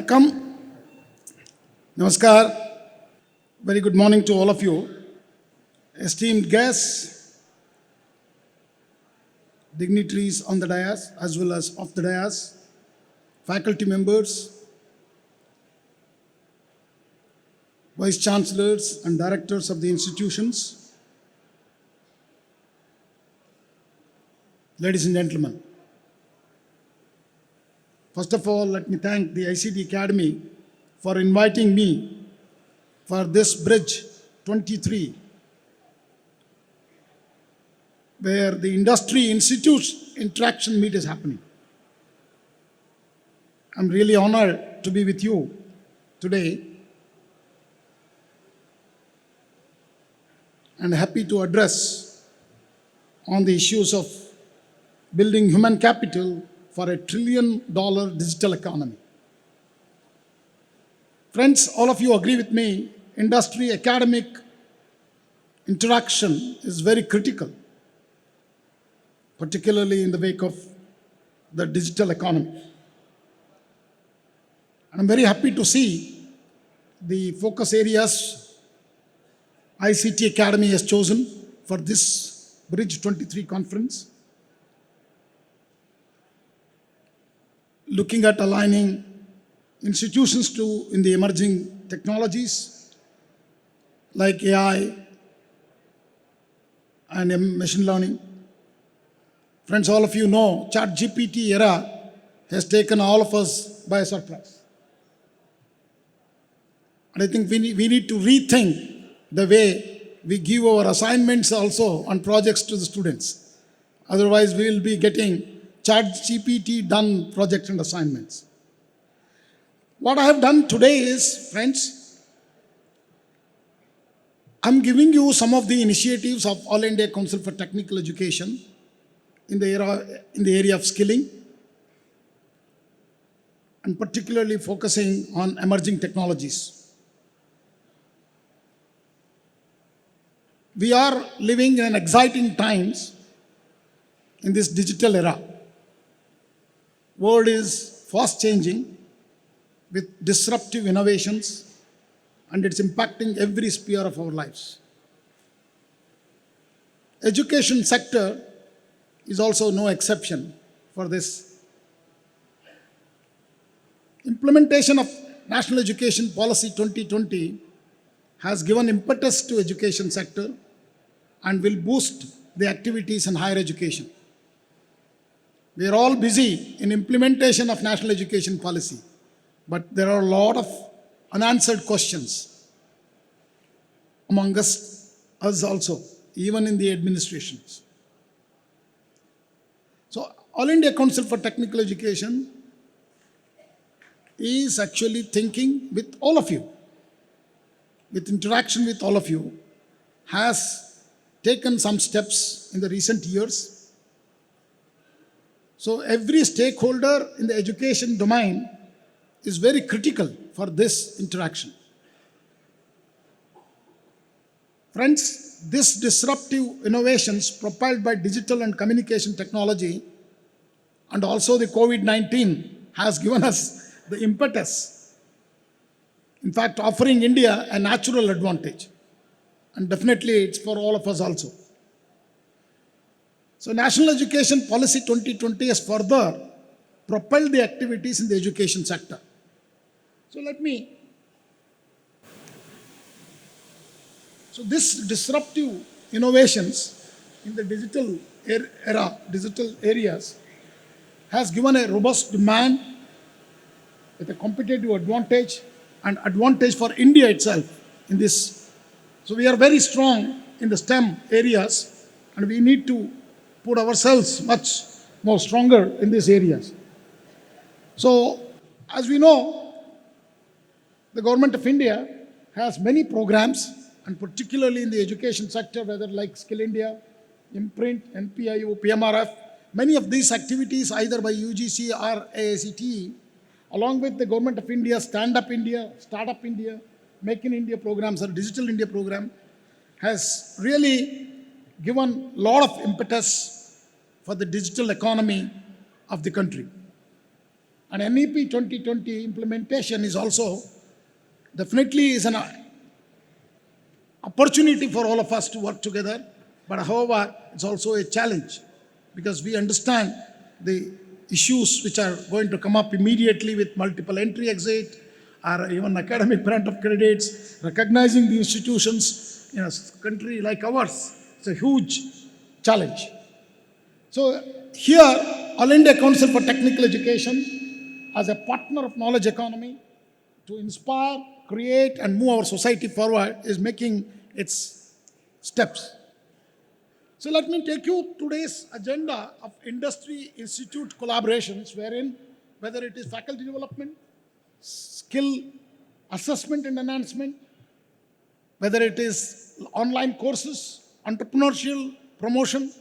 Vanakkam, Namaskar, very good morning to all of you. Esteemed guests, dignitaries on the dais as well as off the dais, faculty members, vice chancellors and directors of the institutions, ladies and gentlemen. First of all, let me thank the ICT Academy for inviting me for this Bridge 23, where the industry institutes interaction meet is happening. I'm really honored to be with you today and happy to address on the issues of building human capital for $1 trillion digital economy. Friends, all of you agree with me, industry academic interaction is very critical, particularly in the wake of the digital economy. And I'm very happy to see the focus areas ICT Academy has chosen for this Bridge 23 conference, looking at aligning institutions in the emerging technologies like AI and machine learning. Friends, all of you know ChatGPT era has taken all of us by surprise. And I think we need to rethink the way we give our assignments also on projects to the students. Otherwise, we will be getting ChatGPT done projects and assignments. What I have done today is, friends, I'm giving you some of the initiatives of All India Council for Technical Education in the area of skilling, and particularly focusing on emerging technologies. We are living in exciting times in this digital era. World is fast changing with disruptive innovations, and it's impacting every sphere of our lives. Education sector is also no exception for this. Implementation of National Education Policy 2020 has given impetus to education sector and will boost the activities in higher education. We are all busy in implementation of National Education Policy, but there are a lot of unanswered questions among us also, even in the administrations. So, All India Council for Technical Education is actually thinking with all of you, with interaction with all of you, has taken some steps in the recent years. So every stakeholder in the education domain is very critical for this interaction. Friends, this disruptive innovations propelled by digital and communication technology and also the COVID-19 has given us the impetus, in fact, offering India a natural advantage. And definitely it's for all of us also. So National Education Policy 2020 has further propelled the activities in the education sector. So this disruptive innovations in the digital era, digital areas, has given a robust demand with a competitive advantage and advantage for India itself in this. So we are very strong in the STEM areas, and we need to put ourselves much more stronger in these areas. So, as we know, the Government of India has many programs, and particularly in the education sector, whether like Skill India, Imprint, NPIO, PMRF, many of these activities either by UGC or AICTE, along with the Government of India, Stand Up India, Startup India, Make in India programs or Digital India program, has really given a lot of impetus for the digital economy of the country. And NEP 2020 implementation is also definitely is an opportunity for all of us to work together. But however, it's also a challenge because we understand the issues which are going to come up immediately with multiple entry exit or even academic grant of credits, recognizing the institutions in a country like ours. It's a huge challenge. So here, All India Council for Technical Education, as a partner of knowledge economy, to inspire, create, and move our society forward, is making its steps. So let me take you today's agenda of industry institute collaborations, wherein whether it is faculty development, skill assessment and enhancement, whether it is online courses, entrepreneurial promotion,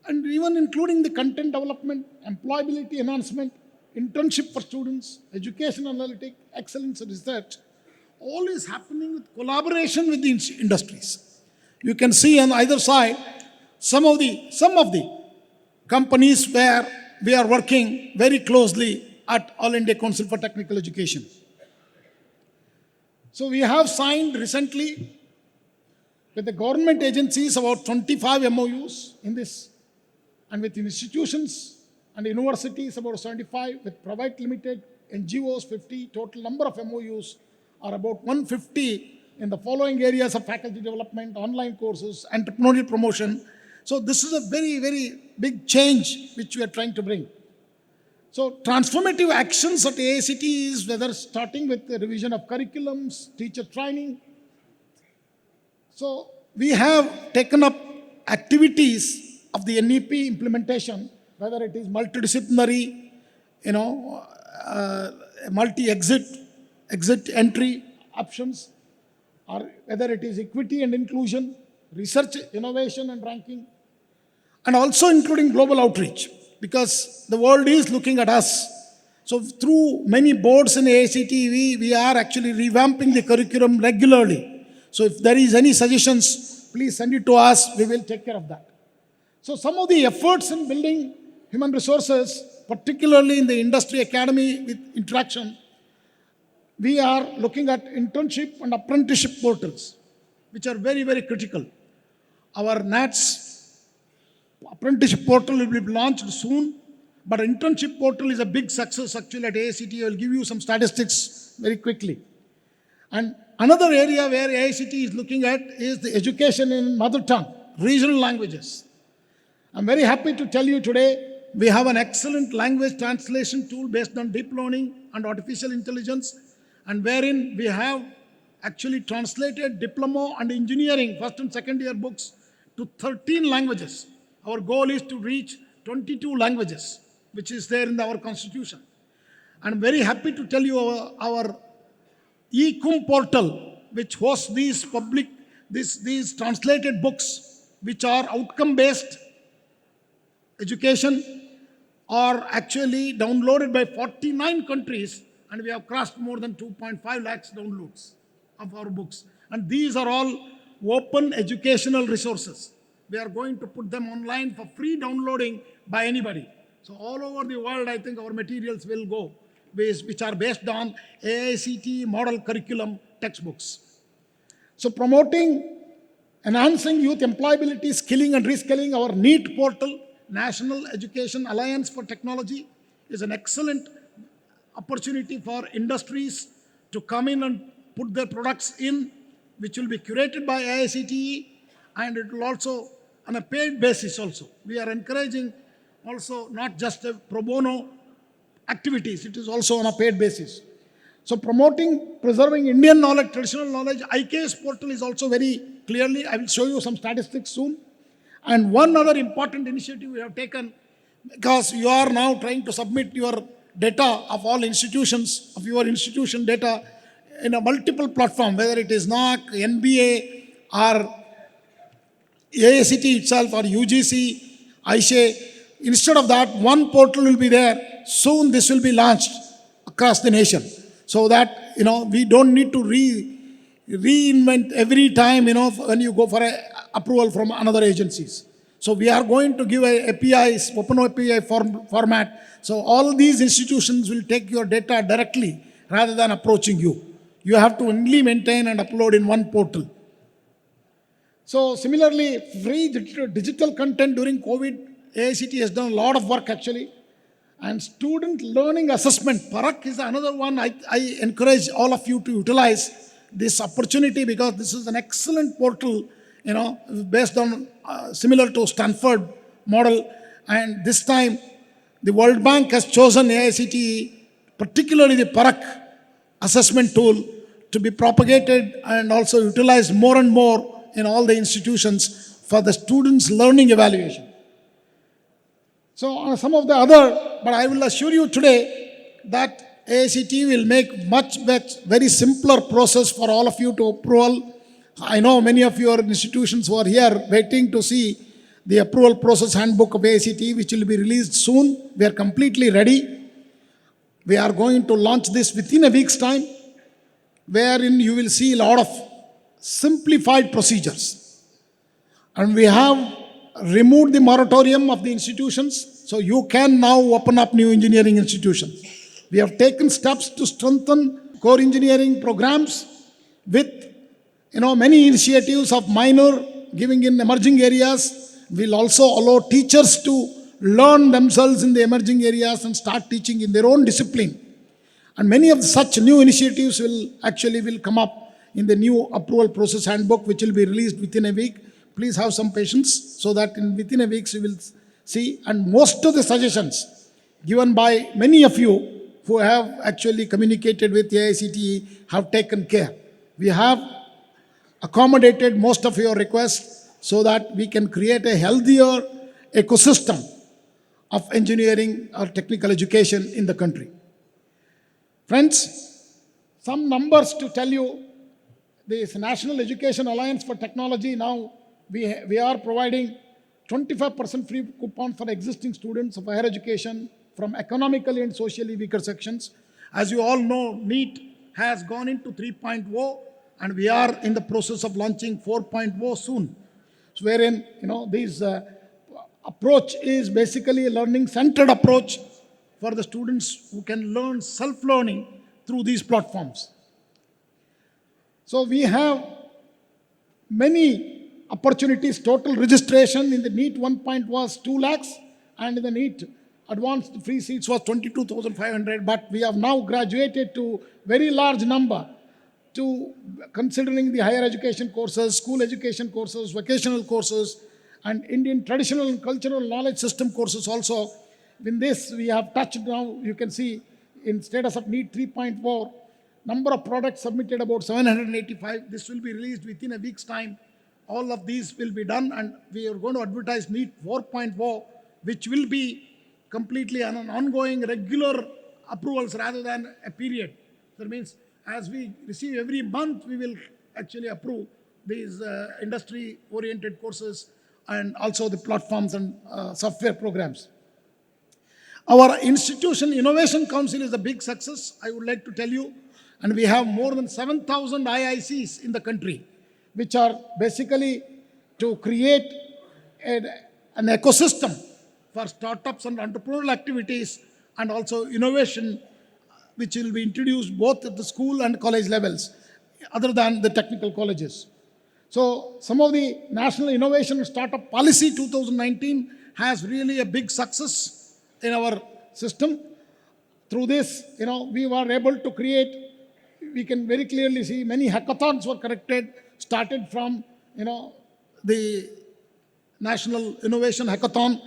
and even including the content development, employability enhancement, internship for students, education analytics, excellence research, all is happening with collaboration with the industries. You can see on either side some of the companies where we are working very closely at All India Council for Technical Education. So we have signed recently with the government agencies about 25 MOUs in this, and with institutions and universities about 75, with private limited NGOs 50, total number of MOUs are about 150 in the following areas of faculty development, online courses, entrepreneurial promotion. So this is a very, very big change which we are trying to bring. So transformative actions at AICTE is whether starting with the revision of curriculums, teacher training. So we have taken up activities of the NEP implementation, whether it is multidisciplinary, exit entry options, or whether it is equity and inclusion, research, innovation and ranking, and also including global outreach, because the world is looking at us. So through many boards in AICTE, we are actually revamping the curriculum regularly. So if there is any suggestions, please send it to us, we will take care of that. So some of the efforts in building human resources, particularly in the industry academy with interaction, we are looking at internship and apprenticeship portals, which are very, very critical. Our NATS apprenticeship portal will be launched soon, but internship portal is a big success actually at AICTE. I will give you some statistics very quickly. And another area where AICTE is looking at is the education in mother tongue, regional languages. I'm very happy to tell you today, we have an excellent language translation tool based on deep learning and artificial intelligence, and wherein we have actually translated diploma and engineering first and second year books to 13 languages. Our goal is to reach 22 languages, which is there in our constitution. I'm very happy to tell you our e-cum portal, which hosts these translated books, which are outcome-based education, are actually downloaded by 49 countries, and we have crossed more than 2.5 lakhs downloads of our books. And these are all open educational resources. We are going to put them online for free downloading by anybody. So all over the world, I think our materials will go, which are based on AICTE model curriculum textbooks. So promoting, enhancing youth employability, skilling and reskilling, our NEET portal, National Education Alliance for Technology, is an excellent opportunity for industries to come in and put their products in, which will be curated by AICTE, and it will also on a paid basis also. We are encouraging also not just a pro bono activities, it is also on a paid basis. So promoting, preserving Indian knowledge, traditional knowledge, IKS portal is also very clearly, I will show you some statistics soon. And one other important initiative we have taken, because you are now trying to submit your data of all institutions, of your institution data in a multiple platform, whether it is NAC, NBA, or AICTE itself, or UGC, ICTE. Instead of that, one portal will be there. Soon this will be launched across the nation, so that we don't need to reinvent every time when you go for a approval from another agencies. So we are going to give a APIs, open API format. So all these institutions will take your data directly rather than approaching you. You have to only maintain and upload in one portal. So similarly, free digital content during COVID, AICT has done a lot of work actually. And student learning assessment, PARAKH is another one. I encourage all of you to utilize this opportunity because this is an excellent portal, based on similar to Stanford model. And this time, the World Bank has chosen AICTE, particularly the PARAKH assessment tool, to be propagated and also utilized more and more in all the institutions for the students' learning evaluation. So some of the other, but I will assure you today that AICTE will make very simpler process for all of you to approval. I know many of your institutions who are here waiting to see the approval process handbook of AICTE, which will be released soon. We are completely ready. We are going to launch this within a week's time, wherein you will see a lot of simplified procedures. And we have removed the moratorium of the institutions, so you can now open up new engineering institutions. We have taken steps to strengthen core engineering programs with many initiatives of minor giving in emerging areas. We'll also allow teachers to learn themselves in the emerging areas and start teaching in their own discipline. And many of such new initiatives will come up in the new approval process handbook, which will be released within a week. Please have some patience so that within a week you will see. And most of the suggestions given by many of you who have actually communicated with AICTE have taken care. We have accommodated most of your requests so that we can create a healthier ecosystem of engineering or technical education in the country. Friends, some numbers to tell you. This National Education Alliance for Technology, now we are providing 25% free coupon for existing students of higher education from economically and socially weaker sections. As you all know, NEET has gone into 3.0 and we are in the process of launching 4.0 soon. So wherein, this approach is basically a learning-centered approach for the students who can learn self-learning through these platforms. So we have many opportunities. Total registration in the NEET 1 was 2 lakhs and in the NEET advanced free seats was 22,500. But we have now graduated to very large number to considering the higher education courses, school education courses, vocational courses, and Indian traditional and cultural knowledge system courses also. In this, we have touched now, you can see in status of NEET 3.4, number of products submitted about 785. This will be released within a week's time. All of these will be done and we are going to advertise NEET 4.0, which will be completely an ongoing regular approvals rather than a period. That means as we receive every month, we will actually approve these industry-oriented courses and also the platforms and software programs. Our institution Innovation Council is a big success, I would like to tell you. And we have more than 7,000 IICs in the country, which are basically to create an ecosystem for startups and entrepreneurial activities and also innovation, which will be introduced both at the school and college levels, other than the technical colleges. So some of the National Innovation and Startup Policy 2019 has really a big success in our system. Through this, we were able to create, we can very clearly see many hackathons were started from, the National Innovation Hackathon,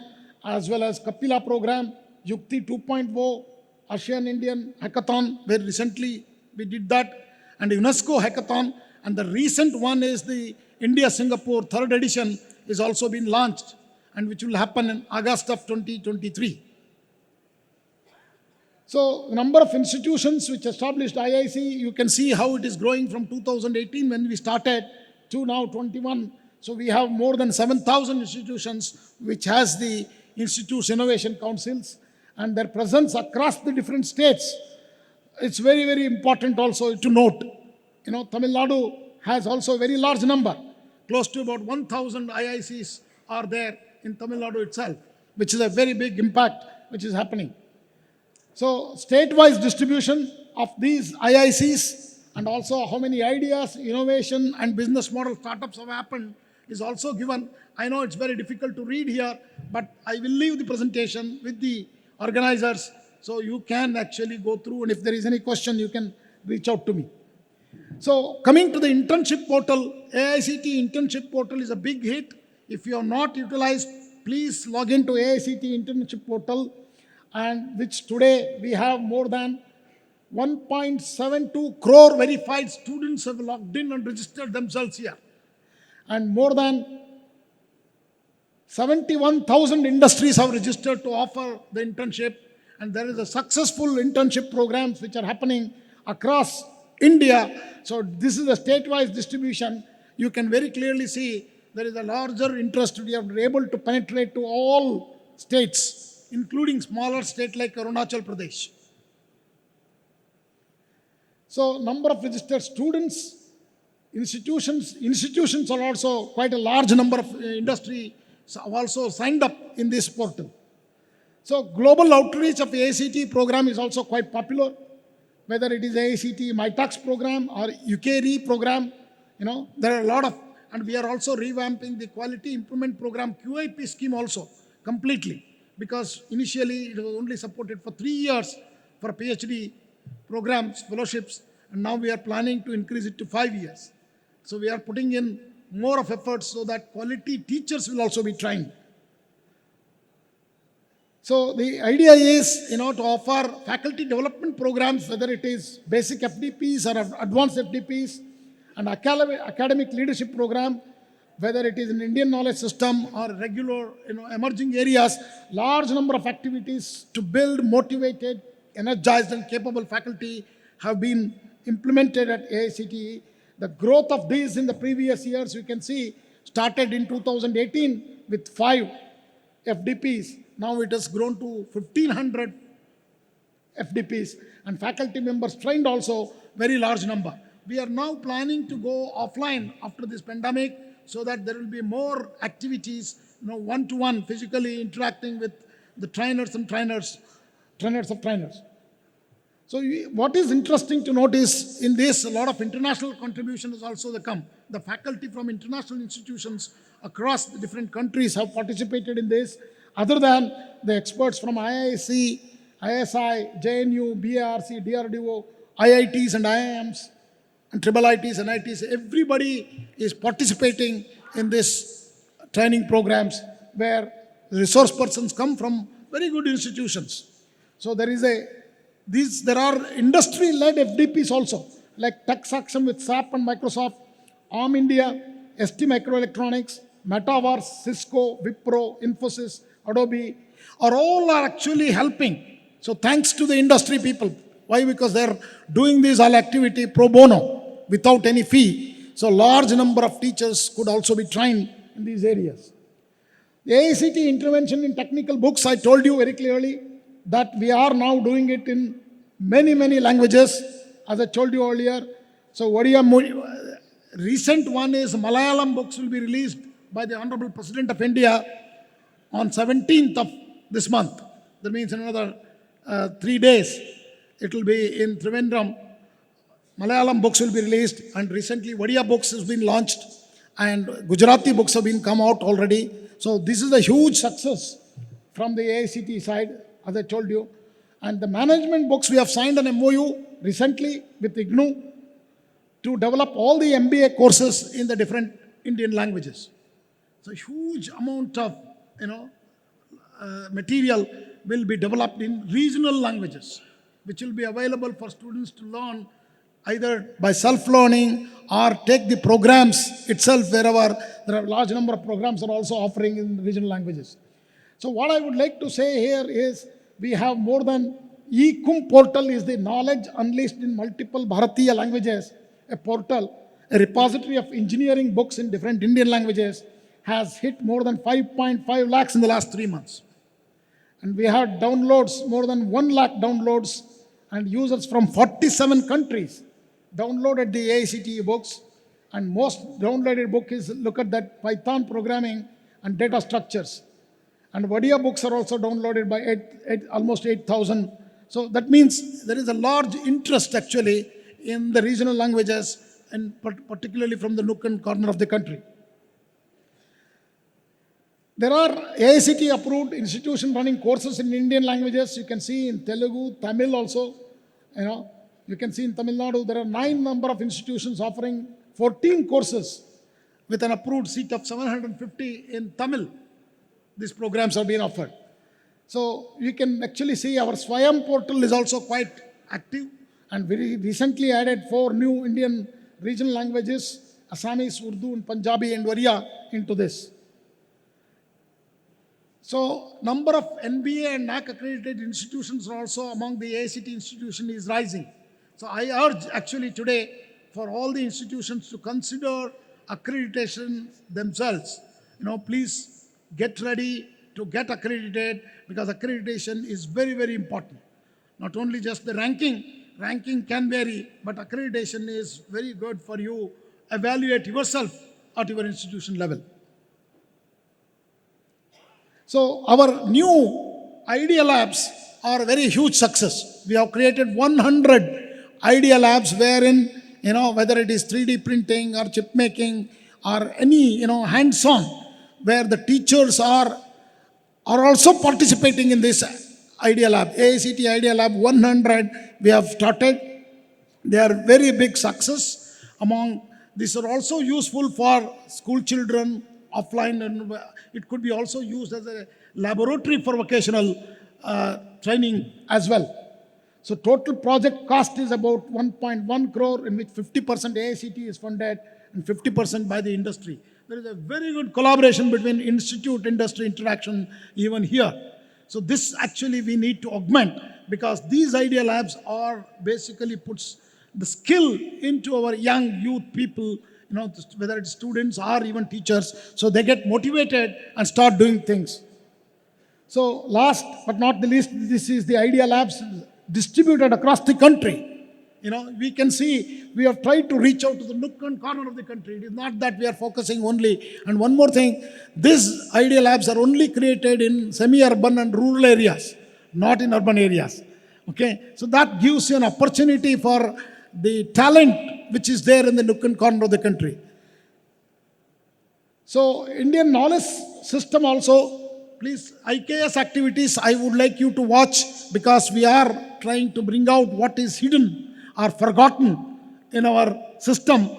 as well as Kapila program, Yukti 2.0, Asian Indian Hackathon, where recently we did that, and UNESCO Hackathon, and the recent one is the India-Singapore 3rd edition is also been launched, and which will happen in August of 2023. So, number of institutions which established IIC, you can see how it is growing from 2018 when we started to now 21. So, we have more than 7,000 institutions which has the Institutes Innovation Councils and their presence across the different states. It's very, very important also to note. Tamil Nadu has also a very large number. Close to about 1,000 IICs are there in Tamil Nadu itself, which is a very big impact which is happening. So state-wise distribution of these IICs and also how many ideas, innovation and business model startups have happened is also given. I know it's very difficult to read here, but I will leave the presentation with the organizers so you can actually go through, and if there is any question, you can reach out to me. So coming to the internship portal, AICT internship portal is a big hit. If you have not utilized, please log into AICT internship portal, and which today we have more than 1.72 crore verified students have logged in and registered themselves here. And more than 71,000 industries have registered to offer the internship. And there is a successful internship programs which are happening across India. So this is a state-wise distribution. You can very clearly see there is a larger interest. We are able to penetrate to all states, including smaller states like Arunachal Pradesh. So number of registered students, institutions are also quite a large number of industry have also signed up in this portal. So global outreach of AICT program is also quite popular, whether it is AICT MyTalks program or UKRE program. There are a lot of, and we are also revamping the quality improvement program QIP scheme also completely, because initially it was only supported for 3 years for PhD programs, fellowships, and now we are planning to increase it to 5 years. So we are putting in more of efforts so that quality teachers will also be trained. So the idea is, to offer faculty development programs, whether it is basic FDPs or advanced FDPs, and academic leadership program, whether it is an Indian knowledge system or regular, emerging areas, large number of activities to build motivated, energized and capable faculty have been implemented at AICTE. The growth of these in the previous years, you can see, started in 2018 with 5 FDPs. Now it has grown to 1,500 FDPs, and faculty members trained also very large number. We are now planning to go offline after this pandemic so that there will be more activities, one-to-one, physically interacting with the trainers and trainers of trainers. So what is interesting to notice in this, a lot of international contribution has also come. The faculty from international institutions across the different countries have participated in this, other than the experts from IIC, ISI, JNU, BARC, DRDO, IITs and IIMs, and IIITs and IITs. Everybody is participating in this training programs where the resource persons come from very good institutions. So there are industry-led FDPs also, like Tech Saxum with SAP and Microsoft, ARM India, ST Microelectronics, Metaverse, Cisco, Wipro, Infosys, Adobe, all are actually helping. So thanks to the industry people. Why? Because they're doing this all activity pro bono, without any fee. So large number of teachers could also be trained in these areas. The AICT intervention in technical books, I told you very clearly that we are now doing it in many, many languages, as I told you earlier. So recent one is Malayalam books will be released by the Honorable President of India on 17th of this month. That means in another 3 days, it will be in Trivandrum. Malayalam books will be released, and recently Odia books has been launched, and Gujarati books have been come out already. So this is a huge success from the AICT side, as I told you. And the management books, we have signed an MOU recently with IGNU to develop all the MBA courses in the different Indian languages. So huge amount of material will be developed in regional languages, which will be available for students to learn either by self-learning or take the programs itself wherever there are a large number of programs are also offering in regional languages. So what I would like to say here is we have more than eCum portal is the knowledge unleashed in multiple Bharatiya languages, a portal, a repository of engineering books in different Indian languages has hit more than 5.5 lakhs in the last 3 months. And we had downloads, more than 1 lakh downloads, and users from 47 countries downloaded the AICTE books. And most downloaded book is, look at that, Python programming and data structures. And Vadia books are also downloaded by almost 8,000. So that means there is a large interest actually in the regional languages, and particularly from the nook and corner of the country. There are AICTE approved institutions running courses in Indian languages. You can see in Telugu, Tamil also. You can see in Tamil Nadu, there are 9 number of institutions offering 14 courses with an approved seat of 750 in Tamil. These programs are being offered. So you can actually see our Swayam portal is also quite active, and very recently added 4 new Indian regional languages, Assamese, Urdu, and Punjabi and Oriya into this. So number of NBA and NAC accredited institutions are also among the AICTE institution is rising. So I urge actually today for all the institutions to consider accreditation themselves. Please get ready to get accredited, because accreditation is very, very important. Not only just the ranking can vary, but accreditation is very good for you. Evaluate yourself at your institution level. So our new Idea Labs are a very huge success. We have created 100 Idea Labs wherein, whether it is 3D printing or chip making or any, hands-on, where the teachers are also participating in this Idea Lab. AICTE Idea Lab 100 we have started. They are very big success. These are also useful for school children offline, and it could be also used as a laboratory for vocational training as well. So total project cost is about 1.1 crore, in which 50% AICTE is funded and 50% by the industry. There is a very good collaboration between institute-industry interaction even here. So this actually we need to augment, because these Idea Labs are basically puts the skill into our young youth people, whether it's students or even teachers, so they get motivated and start doing things. So last but not the least, this is the Idea Labs distributed across the country. We can see we have tried to reach out to the nook and corner of the country. It is not that we are focusing only. And one more thing, these Idea Labs are only created in semi-urban and rural areas, not in urban areas. Okay, so that gives you an opportunity for the talent which is there in the nook and corner of the country. So Indian knowledge system also, please, IKS activities I would like you to watch, because we are trying to bring out what is hidden or forgotten in our system.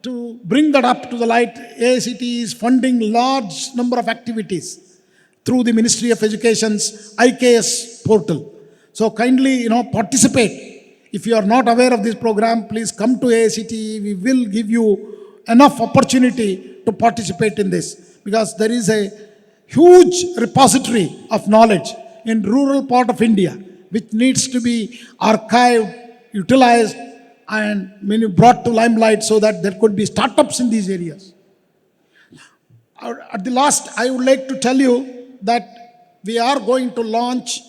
To bring that up to the light, AICTE is funding large number of activities through the Ministry of Education's IKS portal. So kindly, participate. If you are not aware of this program, please come to AICTE. We will give you enough opportunity to participate in this, because there is a huge repository of knowledge in rural part of India, which needs to be archived, utilized, and brought to limelight, so that there could be startups in these areas. At the last, I would like to tell you that we are going to launch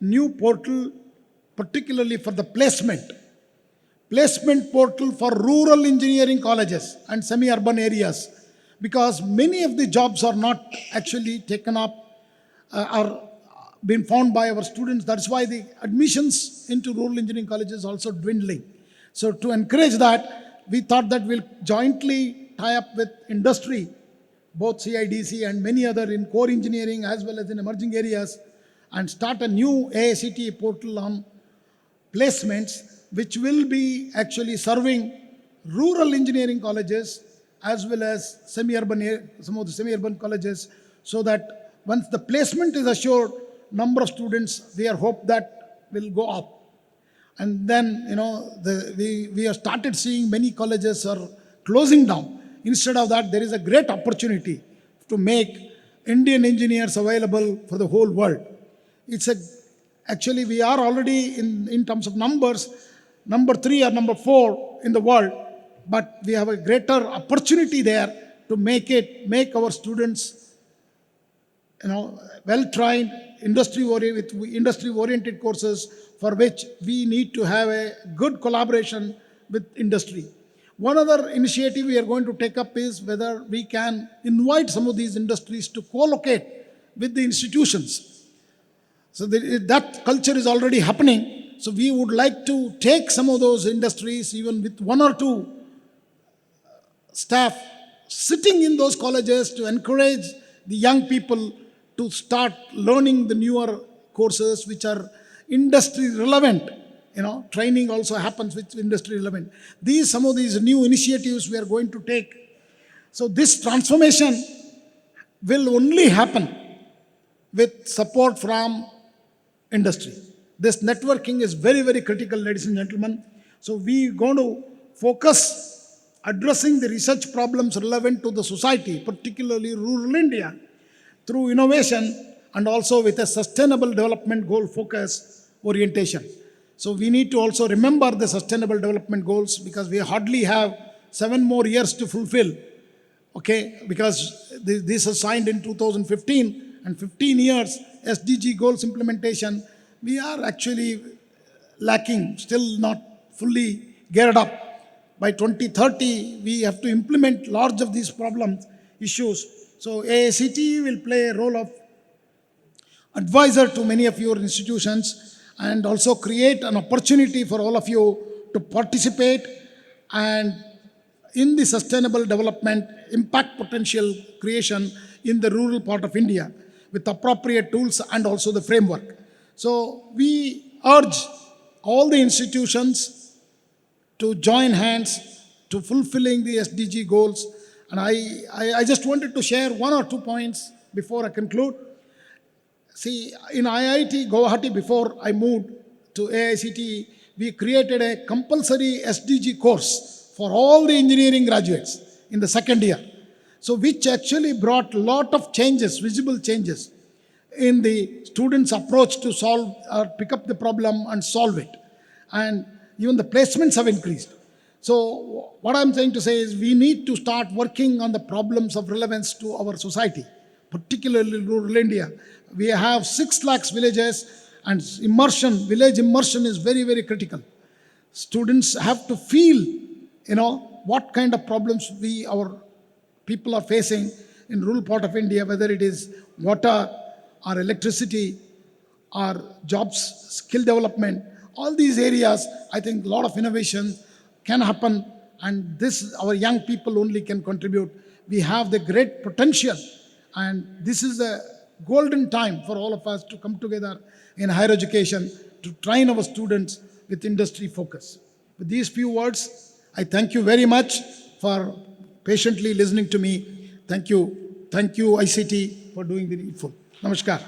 new portal, particularly for the placement portal for rural engineering colleges and semi-urban areas, because many of the jobs are not actually taken up or been found by our students. That's why the admissions into rural engineering colleges also dwindling. So to encourage that, we thought that we'll jointly tie up with industry, both CIDC and many other in core engineering as well as in emerging areas, and start a new AICTE portal on placements, which will be actually serving rural engineering colleges as well as some of the semi-urban colleges, so that once the placement is assured, number of students, we are hope that will go up. And then, we have started seeing many colleges are closing down. Instead of that, there is a great opportunity to make Indian engineers available for the whole world. Actually, we are already in terms of numbers, number 3 or number 4 in the world, but we have a greater opportunity there to make our students, well-trained, industry-oriented courses, for which we need to have a good collaboration with industry. One other initiative we are going to take up is whether we can invite some of these industries to co-locate with the institutions. So that culture is already happening. So we would like to take some of those industries, even with one or two staff sitting in those colleges, to encourage the young people to start learning the newer courses which are industry relevant. Training also happens with industry relevant. Some of these new initiatives we are going to take. So this transformation will only happen with support from industry. This networking is very, very critical, ladies and gentlemen. So we are going to focus addressing the research problems relevant to the society, particularly rural India, through innovation and also with a sustainable development goal focus orientation. So we need to also remember the sustainable development goals, because we hardly have 7 more years to fulfill. Okay, because this was signed in 2015, and 15 years SDG goals implementation, we are actually lacking, still not fully geared up. By 2030, we have to implement large of these problems, issues. So AICTE will play a role of advisor to many of your institutions, and also create an opportunity for all of you to participate and in the sustainable development impact potential creation in the rural part of India with appropriate tools and also the framework. So we urge all the institutions to join hands to fulfilling the SDG goals. And I just wanted to share 1 or 2 points before I conclude. See, in IIT Guwahati, before I moved to AICTE, we created a compulsory SDG course for all the engineering graduates in the second year. So which actually brought a lot of changes, visible changes in the students' approach to solve or pick up the problem and solve it. And even the placements have increased. So what I'm trying to say is we need to start working on the problems of relevance to our society, particularly rural India. We have 6 lakhs villages, and village immersion is very, very critical. Students have to feel, what kind of problems our people are facing in rural part of India, whether it is water or electricity or jobs, skill development. All these areas, I think a lot of innovation can happen, and our young people only can contribute. We have the great potential, and this is a golden time for all of us to come together in higher education to train our students with industry focus. With these few words, I thank you very much for patiently listening to me. Thank you. Thank you, ICT, for doing the needful. Namaskar.